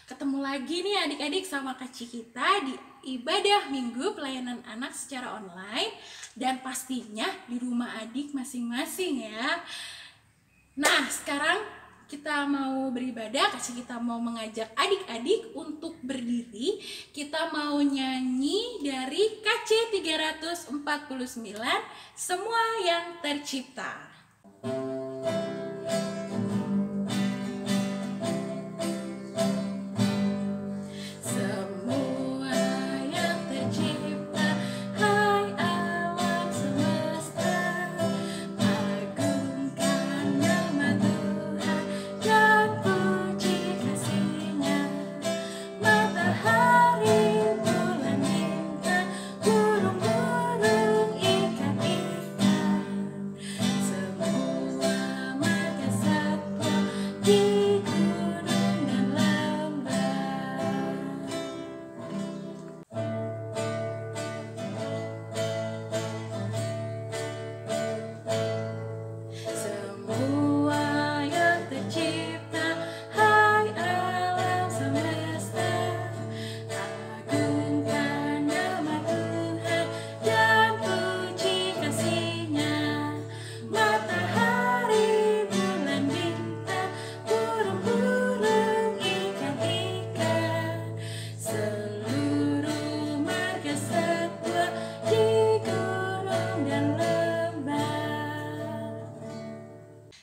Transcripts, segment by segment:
Ketemu lagi nih adik-adik sama Kaci kita di ibadah minggu pelayanan anak secara online. Dan pastinya di rumah adik masing-masing ya. Nah sekarang kita mau beribadah, Kaci kita mau mengajak adik-adik untuk berdiri. Kita mau nyanyi dari KC 349, Semua yang Tercipta.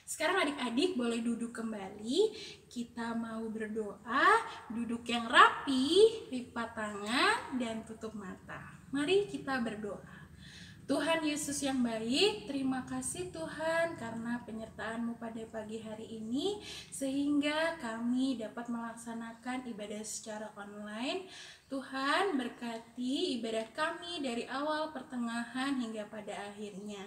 Sekarang adik-adik boleh duduk kembali. Kita mau berdoa, duduk yang rapi, lipat tangan, dan tutup mata. Mari kita berdoa. Tuhan Yesus yang baik, terima kasih Tuhan karena penyertaan-Mu pada pagi hari ini sehingga kami dapat melaksanakan ibadah secara online. Tuhan berkati ibadah kami dari awal, pertengahan, hingga pada akhirnya.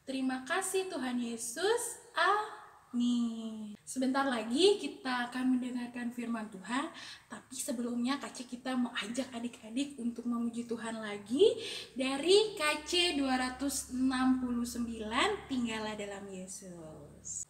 Terima kasih Tuhan Yesus. Amin. Sebentar lagi kita akan mendengarkan firman Tuhan. Tapi sebelumnya KC kita mau ajak adik-adik untuk memuji Tuhan lagi dari KC 269, Tinggallah dalam Yesus.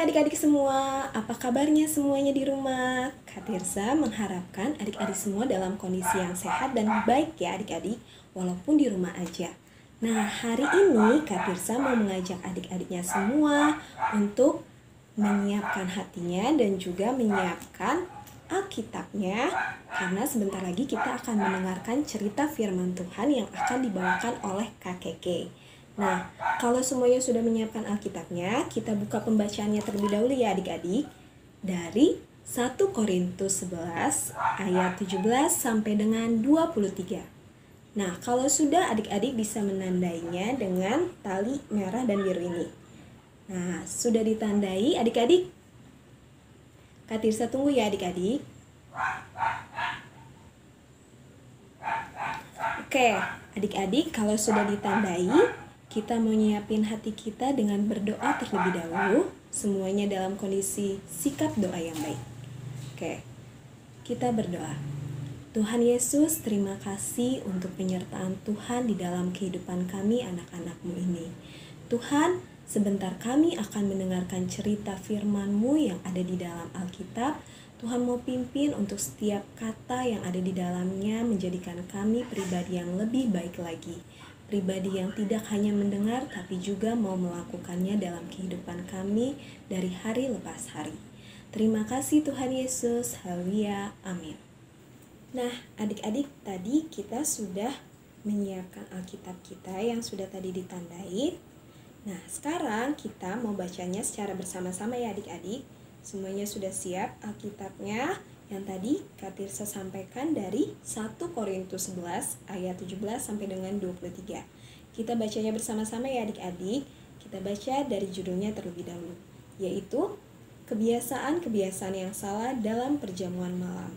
Adik-adik semua, apa kabarnya semuanya di rumah? Kak Tirza mengharapkan adik-adik semua dalam kondisi yang sehat dan baik ya adik-adik, walaupun di rumah aja. Nah, hari ini Kak Tirza mau mengajak adik-adiknya semua untuk menyiapkan hatinya dan juga menyiapkan Alkitabnya, karena sebentar lagi kita akan mendengarkan cerita firman Tuhan yang akan dibawakan oleh Kak Keke. Nah, kalau semuanya sudah menyiapkan Alkitabnya, kita buka pembacaannya terlebih dahulu ya adik-adik. Dari 1 Korintus 11 ayat 17 sampai dengan 23. Nah, kalau sudah adik-adik bisa menandainya dengan tali merah dan biru ini. Nah, sudah ditandai adik-adik? Kak Tirza tunggu ya adik-adik. Oke, adik-adik kalau sudah ditandai, kita mau nyiapin hati kita dengan berdoa terlebih dahulu, semuanya dalam kondisi sikap doa yang baik. Oke, kita berdoa. Tuhan Yesus, terima kasih untuk penyertaan Tuhan di dalam kehidupan kami anak-anak-Mu ini. Tuhan, sebentar kami akan mendengarkan cerita firman-Mu yang ada di dalam Alkitab. Tuhan mau pimpin untuk setiap kata yang ada di dalamnya menjadikan kami pribadi yang lebih baik lagi. Pribadi yang tidak hanya mendengar tapi juga mau melakukannya dalam kehidupan kami dari hari lepas hari. Terima kasih Tuhan Yesus. Haleluya. Amin. Nah, adik-adik tadi kita sudah menyiapkan Alkitab kita yang sudah tadi ditandai. Nah, sekarang kita mau bacanya secara bersama-sama ya adik-adik. Semuanya sudah siap Alkitabnya yang tadi Kak Tirsa sampaikan dari 1 Korintus 11 ayat 17 sampai dengan 23. Kita bacanya bersama-sama ya adik-adik. Kita baca dari judulnya terlebih dahulu, yaitu kebiasaan-kebiasaan yang salah dalam perjamuan malam.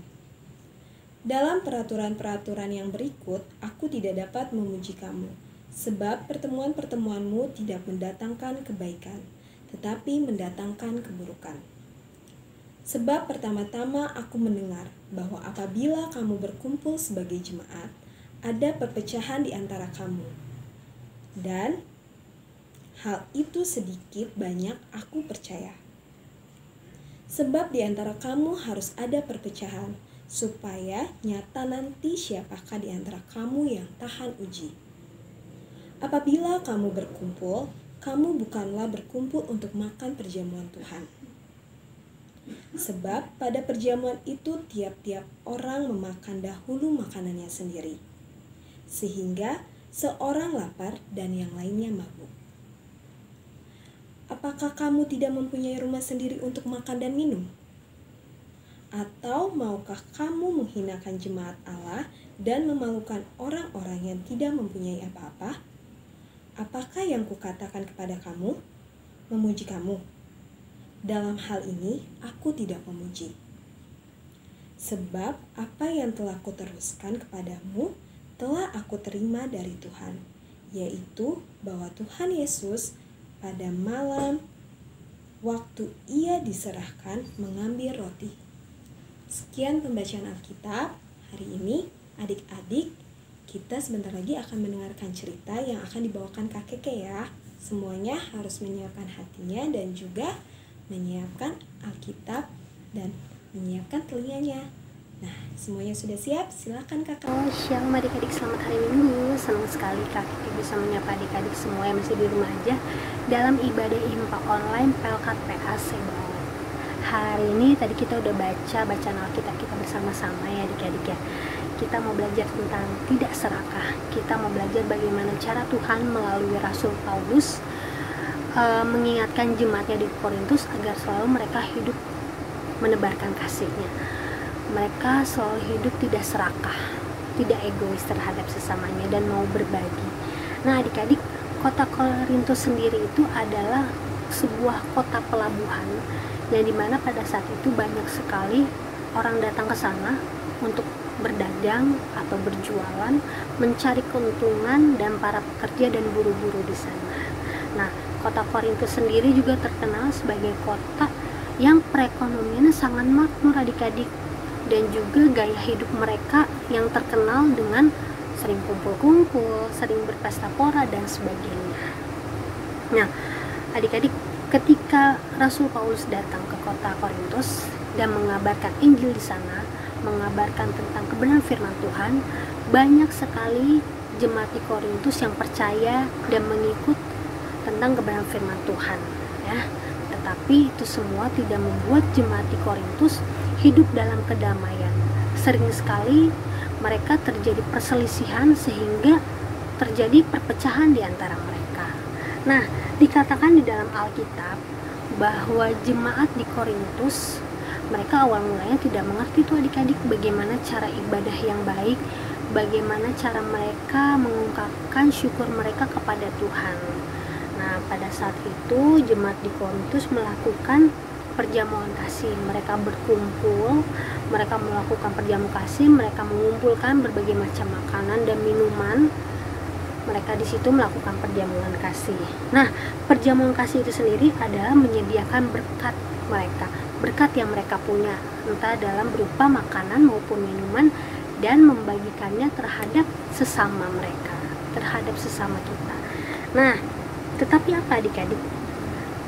Dalam peraturan-peraturan yang berikut, aku tidak dapat memuji kamu, sebab pertemuan-pertemuanmu tidak mendatangkan kebaikan, tetapi mendatangkan keburukan. Sebab pertama-tama aku mendengar bahwa apabila kamu berkumpul sebagai jemaat, ada perpecahan di antara kamu. Dan hal itu sedikit banyak aku percaya. Sebab di antara kamu harus ada perpecahan, supaya nyata nanti siapakah di antara kamu yang tahan uji. Apabila kamu berkumpul, kamu bukanlah berkumpul untuk makan perjamuan Tuhan. Sebab pada perjamuan itu tiap-tiap orang memakan dahulu makanannya sendiri, sehingga seorang lapar dan yang lainnya mabuk. Apakah kamu tidak mempunyai rumah sendiri untuk makan dan minum? Atau maukah kamu menghinakan jemaat Allah dan memalukan orang-orang yang tidak mempunyai apa-apa? Apakah yang kukatakan kepada kamu? Memuji kamu? Dalam hal ini, aku tidak memuji. Sebab apa yang telah kuteruskan kepadamu, telah aku terima dari Tuhan, yaitu bahwa Tuhan Yesus pada malam waktu ia diserahkan mengambil roti. Sekian pembacaan Alkitab hari ini. Adik-adik, kita sebentar lagi akan mendengarkan cerita yang akan dibawakan Kak Keke ya. Semuanya harus menyiapkan hatinya dan juga menyiapkan Alkitab dan menyiapkan telinganya. Nah, semuanya sudah siap? Silakan Kakak. Shalom adik-adik, selamat hari Minggu. Senang sekali Kak Kiki bisa menyapa adik-adik semua yang masih di rumah aja dalam ibadah impak online Pelkat PA Sebao. Hari ini tadi kita udah baca bacaan Alkitab kita bersama-sama ya adik-adik ya. Kita mau belajar tentang tidak serakah. Kita mau belajar bagaimana cara Tuhan melalui Rasul Paulus mengingatkan jemaatnya di Korintus agar selalu mereka hidup menebarkan kasih-Nya. Mereka selalu hidup tidak serakah, tidak egois terhadap sesamanya dan mau berbagi. Nah adik-adik, kota Korintus sendiri itu adalah sebuah kota pelabuhan yang dimana pada saat itu banyak sekali orang datang ke sana untuk berdagang atau berjualan, mencari keuntungan dan para pekerja dan buruh-buruh di sana. Nah, kota Korintus sendiri juga terkenal sebagai kota yang perekonomiannya sangat makmur adik-adik, dan juga gaya hidup mereka yang terkenal dengan sering kumpul-kumpul, sering berpesta pora dan sebagainya. Nah, adik-adik, ketika Rasul Paulus datang ke kota Korintus dan mengabarkan Injil di sana, mengabarkan tentang kebenaran firman Tuhan, banyak sekali jemaat di Korintus yang percaya dan mengikut tentang kebenaran firman Tuhan, ya. Tetapi itu semua tidak membuat jemaat di Korintus hidup dalam kedamaian. Sering sekali mereka terjadi perselisihan sehingga terjadi perpecahan di antara mereka. Nah, dikatakan di dalam Alkitab bahwa jemaat di Korintus, mereka awal mulanya tidak mengerti tuh adik-adik bagaimana cara ibadah yang baik, bagaimana cara mereka mengungkapkan syukur mereka kepada Tuhan. Nah, pada saat itu jemaat di Korintus melakukan perjamuan kasih. Mereka berkumpul, mereka melakukan perjamuan kasih, mereka mengumpulkan berbagai macam makanan dan minuman. Mereka di situ melakukan perjamuan kasih. Nah, perjamuan kasih itu sendiri adalah menyediakan berkat mereka, berkat yang mereka punya, entah dalam berupa makanan maupun minuman, dan membagikannya terhadap sesama mereka, terhadap sesama kita. Nah, tetapi apa adik-adik?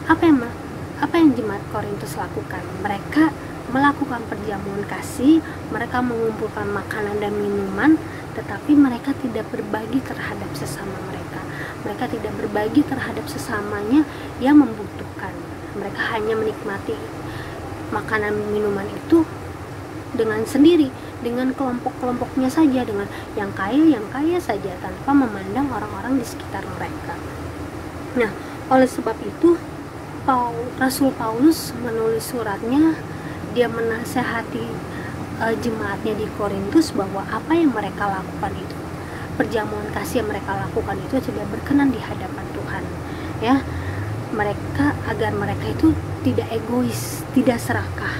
Apa yang jemaat Korintus lakukan? Mereka melakukan perjamuan kasih, mereka mengumpulkan makanan dan minuman, tetapi mereka tidak berbagi terhadap sesama mereka. Mereka tidak berbagi terhadap sesamanya yang membutuhkan. Mereka hanya menikmati makanan minuman itu dengan sendiri, dengan kelompok-kelompoknya saja, dengan yang kaya saja, tanpa memandang orang-orang di sekitar mereka. Nah, oleh sebab itu Rasul Paulus menulis suratnya, dia menasehati jemaatnya di Korintus bahwa apa yang mereka lakukan itu, perjamuan kasih yang mereka lakukan itu tidak berkenan di hadapan Tuhan, ya. Agar mereka itu tidak egois, tidak serakah.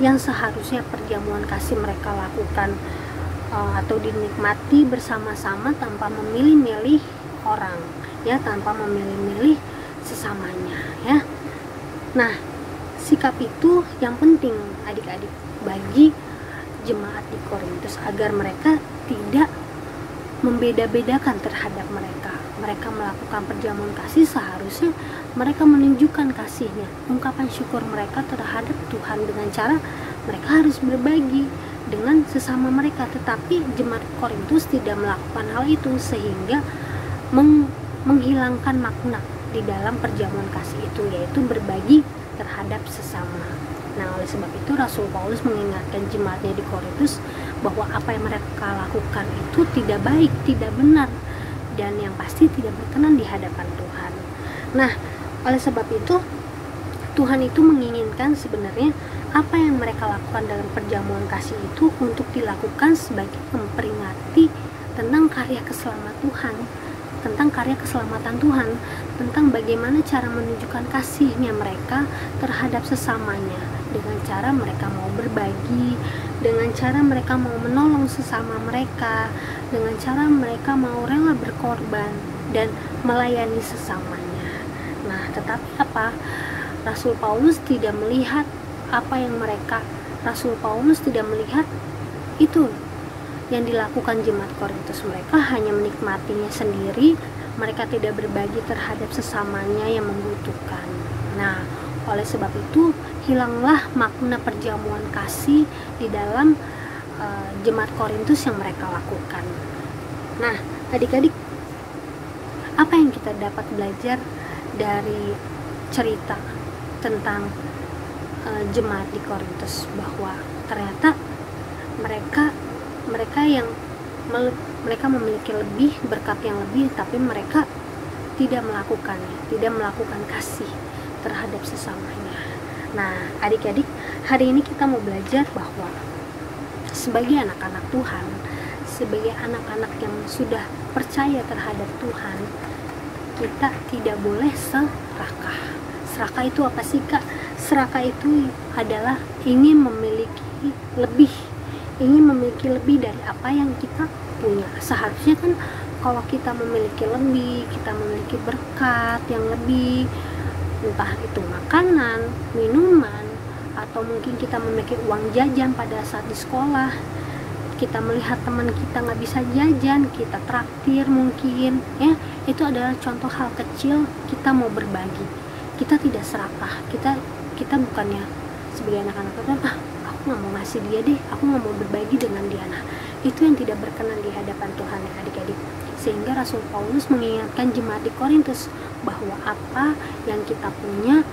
Yang seharusnya perjamuan kasih mereka lakukan atau dinikmati bersama-sama tanpa memilih-milih orang, ya, tanpa memilih-milih sesamanya, ya. Nah, sikap itu yang penting adik-adik bagi jemaat di Korintus, agar mereka tidak membeda-bedakan terhadap mereka. Mereka melakukan perjamuan kasih, seharusnya mereka menunjukkan kasihnya, ungkapan syukur mereka terhadap Tuhan dengan cara mereka harus berbagi dengan sesama mereka. Tetapi jemaat Korintus tidak melakukan hal itu, sehingga menghilangkan makna di dalam perjamuan kasih itu, yaitu berbagi terhadap sesama. Nah, oleh sebab itu Rasul Paulus mengingatkan jemaatnya di Korintus bahwa apa yang mereka lakukan itu tidak baik, tidak benar, dan yang pasti tidak berkenan di hadapan Tuhan. Nah, oleh sebab itu Tuhan itu menginginkan sebenarnya apa yang mereka lakukan dalam perjamuan kasih itu untuk dilakukan sebagai memperingati tentang karya keselamatan Tuhan, tentang karya keselamatan Tuhan, tentang bagaimana cara menunjukkan kasihnya mereka terhadap sesamanya, dengan cara mereka mau berbagi, dengan cara mereka mau menolong sesama mereka, dengan cara mereka mau rela berkorban dan melayani sesamanya. Nah, tetapi apa? Rasul Paulus tidak melihat Rasul Paulus tidak melihat itu yang dilakukan jemaat Korintus. Mereka hanya menikmatinya sendiri, mereka tidak berbagi terhadap sesamanya yang membutuhkan. Nah, oleh sebab itu hilanglah makna perjamuan kasih di dalam jemaat Korintus yang mereka lakukan. Nah, adik-adik, apa yang kita dapat belajar dari cerita tentang jemaat di Korintus? Bahwa ternyata mereka memiliki lebih berkat yang lebih, tapi mereka tidak melakukan kasih terhadap sesamanya. Nah, adik-adik, hari ini kita mau belajar bahwa sebagai anak-anak Tuhan, sebagai anak-anak yang sudah percaya terhadap Tuhan, kita tidak boleh serakah. Serakah itu apa sih, Kak? Serakah itu adalah ingin memiliki lebih dari apa yang kita punya. Seharusnya kan kalau kita memiliki lebih, kita memiliki berkat yang lebih, entah itu makanan, minuman, atau mungkin kita memiliki uang jajan pada saat di sekolah, kita melihat teman kita nggak bisa jajan, kita traktir mungkin, ya, itu adalah contoh hal kecil kita mau berbagi. Kita tidak serakah, kita bukannya sebagai anak-anak Tuhan, aku nggak mau ngasih dia deh, aku nggak mau berbagi dengan dia. Nah, itu yang tidak berkenan di hadapan Tuhan, ya adik-adik. Sehingga Rasul Paulus mengingatkan jemaat di Korintus bahwa apa yang kita punya,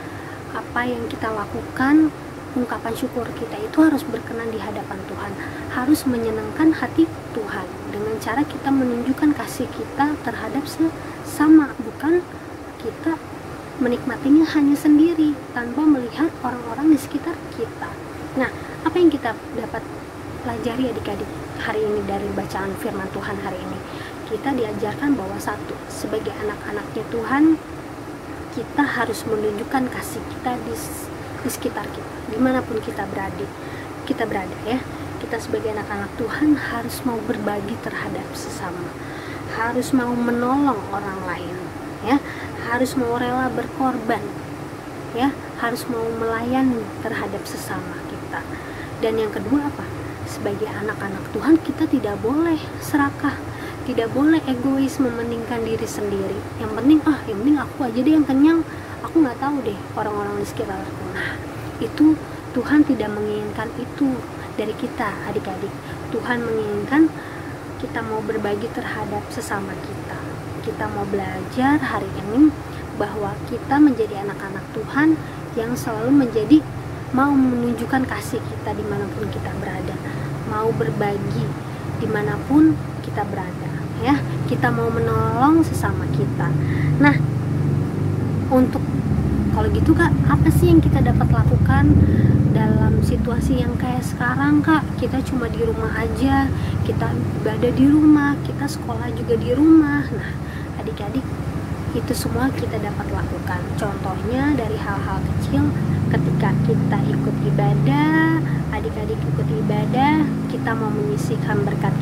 apa yang kita lakukan, ungkapan syukur kita itu harus berkenan di hadapan Tuhan, harus menyenangkan hati Tuhan dengan cara kita menunjukkan kasih kita terhadap sesama, bukan kita menikmatinya hanya sendiri tanpa melihat orang-orang di sekitar kita. Nah, apa yang kita dapat pelajari adik-adik hari ini dari bacaan firman Tuhan hari ini? Kita diajarkan bahwa satu, sebagai anak-anaknya Tuhan, kita harus menunjukkan kasih kita di sekitar kita, dimanapun kita berada, ya. Kita sebagai anak-anak Tuhan harus mau berbagi terhadap sesama, harus mau menolong orang lain, ya, harus mau rela berkorban, ya, harus mau melayani terhadap sesama kita. Dan yang kedua apa? Sebagai anak-anak Tuhan kita tidak boleh serakah, tidak boleh egois mementingkan diri sendiri. Yang penting aku aja deh yang kenyang, aku nggak tahu deh orang-orang di sekitar aku. Nah, itu Tuhan tidak menginginkan itu dari kita, adik-adik. Tuhan menginginkan kita mau berbagi terhadap sesama kita. Kita mau belajar hari ini bahwa kita menjadi anak-anak Tuhan yang selalu mau menunjukkan kasih kita dimanapun kita berada. mau berbagi dimanapun kita berada, ya. Kita mau menolong sesama kita. Nah, untuk kalau gitu Kak, apa sih yang kita dapat lakukan dalam situasi yang kayak sekarang Kak? Kita cuma di rumah aja, kita ibadah di rumah, kita sekolah juga di rumah. Nah, adik-adik, itu semua kita dapat lakukan. Contohnya dari hal-hal kecil, ketika kita ikut ibadah, adik-adik ikut ibadah, kita mau menyisihkan berkat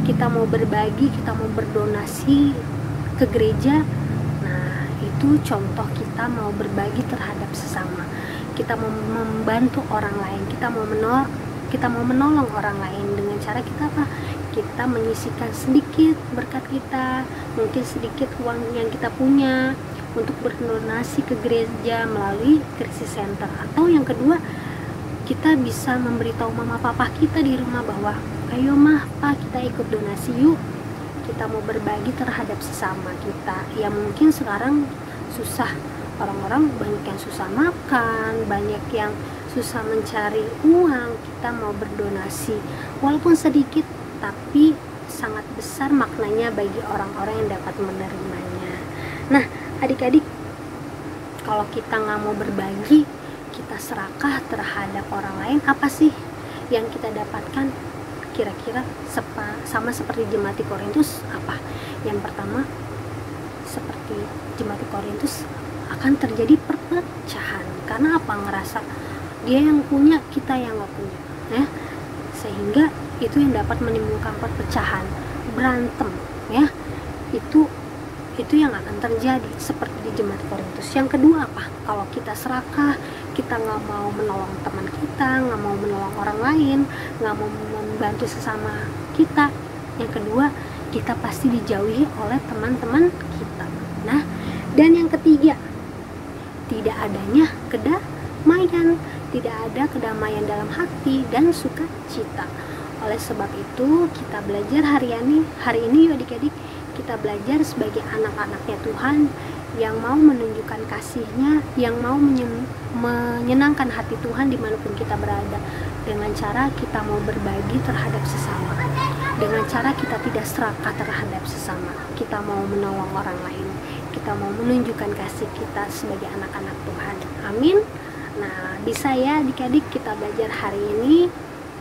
kita mau berbagi, kita mau berdonasi ke gereja. Nah, itu contoh kita mau berbagi terhadap sesama. Kita mau membantu orang lain, kita mau menolong orang lain dengan cara kita apa? Kita menyisihkan sedikit berkat kita, mungkin sedikit uang yang kita punya untuk berdonasi ke gereja melalui krisis center. Atau yang kedua, kita bisa memberitahu mama papa kita di rumah bahwa ayo mah pa, kita ikut donasi yuk, kita mau berbagi terhadap sesama kita. Ya mungkin sekarang susah, orang-orang banyak yang susah makan, banyak yang susah mencari uang. Kita mau berdonasi walaupun sedikit, tapi sangat besar maknanya bagi orang-orang yang dapat menerimanya. Nah, adik-adik, kalau kita nggak mau berbagi, kita serakah terhadap orang lain, apa sih yang kita dapatkan? Kira-kira sama seperti jemaat di Korintus apa? Yang pertama, seperti jemaat di Korintus akan terjadi perpecahan. Karena apa? Ngerasa dia yang punya, kita yang nggak punya, ya. Sehingga itu yang dapat menimbulkan perpecahan, berantem, ya. Itu yang akan terjadi seperti di jemaat Korintus. Yang kedua apa? Kalau kita serakah, kita nggak mau menolong teman kita, nggak mau menolong orang lain, nggak mau membantu sesama kita, yang kedua, kita pasti dijauhi oleh teman-teman kita. Nah, dan yang ketiga, tidak adanya kedamaian, tidak ada kedamaian dalam hati dan sukacita. Oleh sebab itu, kita belajar hari ini yuk adik-adik, kita belajar sebagai anak-anaknya Tuhan yang mau menunjukkan kasih-Nya, yang mau menyenangkan hati Tuhan dimanapun kita berada, dengan cara kita mau berbagi terhadap sesama, dengan cara kita tidak serakah terhadap sesama, kita mau menolong orang lain, kita mau menunjukkan kasih kita sebagai anak-anak Tuhan. Amin. Nah, bisa ya adik-adik, kita belajar hari ini,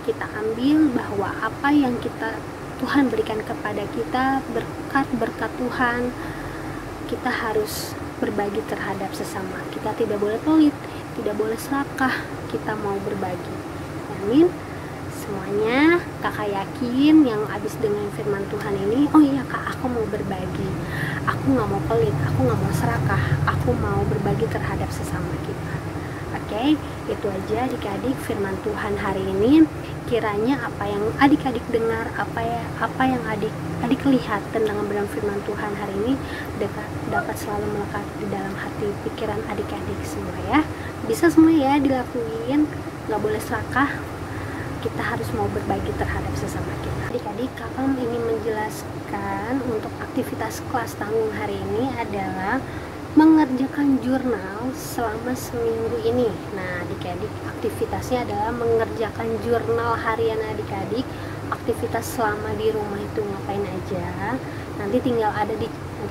kita ambil bahwa apa yang Tuhan berikan kepada kita, berkat Tuhan, kita harus berbagi terhadap sesama. Kita tidak boleh pelit, tidak boleh serakah, kita mau berbagi. Amin. Semuanya kakak yakin yang habis dengan firman Tuhan ini, oh iya kak, aku mau berbagi, aku gak mau pelit, aku gak mau serakah, aku mau berbagi terhadap sesama kita. Oke, itu aja adik-adik firman Tuhan hari ini. Kiranya apa yang adik-adik dengar, apa yang adik lihat tentang kebenaran firman Tuhan hari ini dapat selalu melekat di dalam hati pikiran adik-adik semua ya. Bisa semua ya dilakuin, gak boleh serakah, kita harus mau berbagi terhadap sesama kita. Adik-adik, kakak ingin menjelaskan untuk aktivitas kelas tanggung hari ini adalah mengerjakan jurnal selama seminggu ini. Nah, adik-adik, aktivitasnya adalah mengerjakan jurnal harian adik-adik. Aktivitas selama di rumah itu ngapain aja? Nanti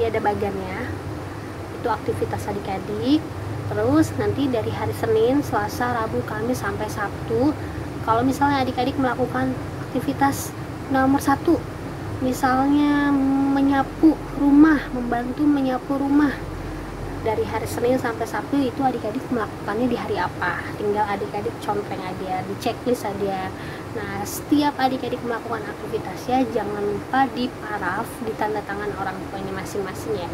ada bagannya. Itu aktivitas adik-adik. Terus nanti dari hari Senin, Selasa, Rabu, Kamis sampai Sabtu, kalau misalnya adik-adik melakukan aktivitas nomor 1, misalnya menyapu rumah, membantu menyapu rumah, dari hari Senin sampai Sabtu itu adik-adik melakukannya di hari apa, tinggal adik-adik contreng aja, di checklist aja. Nah, setiap adik-adik melakukan aktivitasnya jangan lupa di paraf, di tanda tangan orang tua ini masing-masing ya.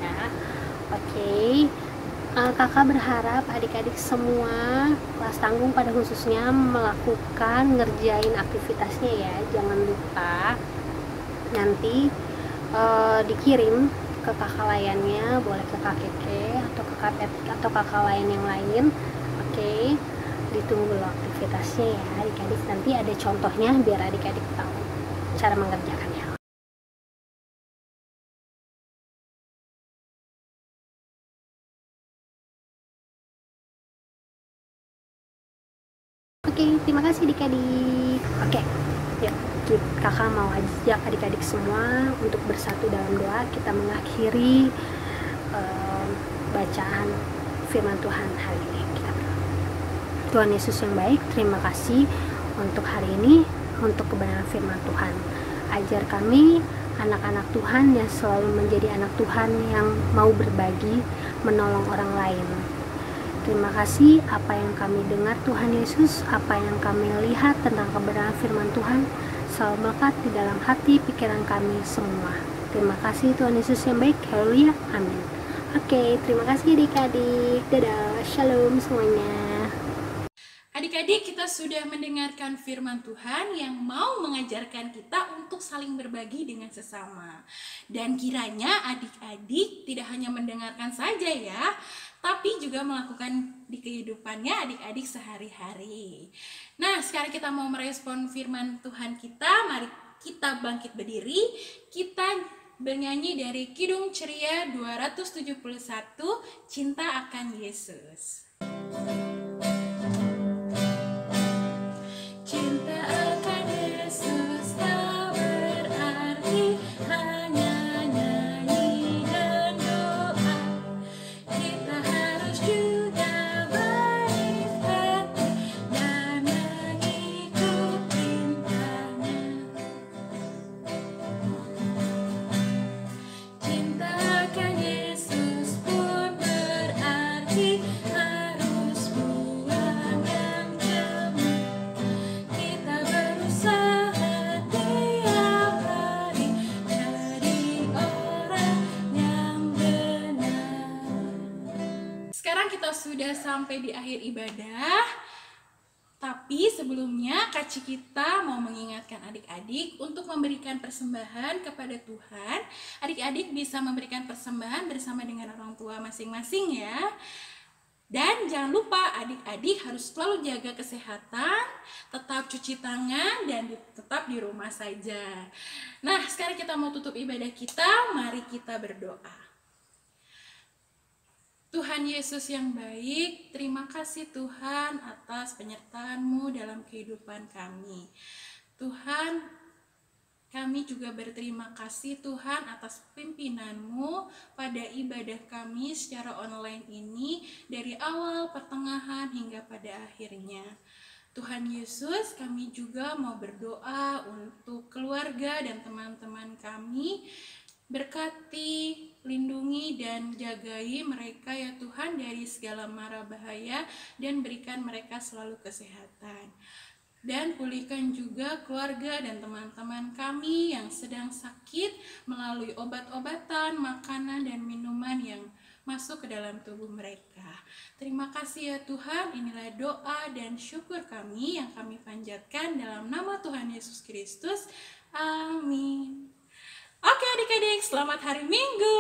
Oke. Kakak berharap adik-adik semua kelas tanggung pada khususnya melakukan ngerjain aktivitasnya ya. Jangan lupa nanti dikirim ke kakak layannya, boleh ke kak Keke atau ke kak Peti atau kakak lain yang lain. Oke, ditunggu loh aktivitasnya ya adik-adik. Nanti ada contohnya biar adik-adik tahu cara mengerjakannya. Oke, terima kasih adik-adik. Oke, Ya, kakak mau ajak adik-adik semua untuk bersatu dalam doa. Kita mengakhiri bacaan firman Tuhan hari ini. Kita berdoa. Tuhan Yesus yang baik, terima kasih untuk hari ini, untuk kebenaran firman Tuhan. Ajar kami anak-anak Tuhan yang selalu menjadi anak Tuhan yang mau berbagi, menolong orang lain. Terima kasih apa yang kami dengar Tuhan Yesus, apa yang kami lihat tentang kebenaran firman Tuhan, selalu melekat di dalam hati pikiran kami semua. Terima kasih Tuhan Yesus yang baik, haleluya, amin. Oke, terima kasih adik-adik, dadah, shalom semuanya. Adik-adik, kita sudah mendengarkan firman Tuhan yang mau mengajarkan kita untuk saling berbagi dengan sesama. Dan kiranya adik-adik tidak hanya mendengarkan saja ya, tapi juga melakukan di kehidupannya adik-adik sehari-hari. Nah, sekarang kita mau merespon firman Tuhan kita. Mari kita bangkit berdiri. Kita bernyanyi dari Kidung Ceria 271, Cinta Akan Yesus. Sekarang kita sudah sampai di akhir ibadah. Tapi sebelumnya Kak Cikita mau mengingatkan adik-adik untuk memberikan persembahan kepada Tuhan. Adik-adik bisa memberikan persembahan bersama dengan orang tua masing-masing ya. Dan jangan lupa adik-adik harus selalu jaga kesehatan, tetap cuci tangan, dan tetap di rumah saja. Nah, sekarang kita mau tutup ibadah kita, mari kita berdoa. Tuhan Yesus yang baik, terima kasih Tuhan atas penyertaan-Mu dalam kehidupan kami. Tuhan, kami juga berterima kasih Tuhan atas pimpinan-Mu pada ibadah kami secara online ini dari awal, pertengahan, hingga pada akhirnya. Tuhan Yesus, kami juga mau berdoa untuk keluarga dan teman-teman kami. Berkati, lindungi, dan jagai mereka ya Tuhan dari segala mara bahaya, dan berikan mereka selalu kesehatan. Dan pulihkan juga keluarga dan teman-teman kami yang sedang sakit melalui obat-obatan, makanan, dan minuman yang masuk ke dalam tubuh mereka. Terima kasih ya Tuhan, inilah doa dan syukur kami yang kami panjatkan dalam nama Tuhan Yesus Kristus. Amin. Oke adik-adik, selamat hari Minggu.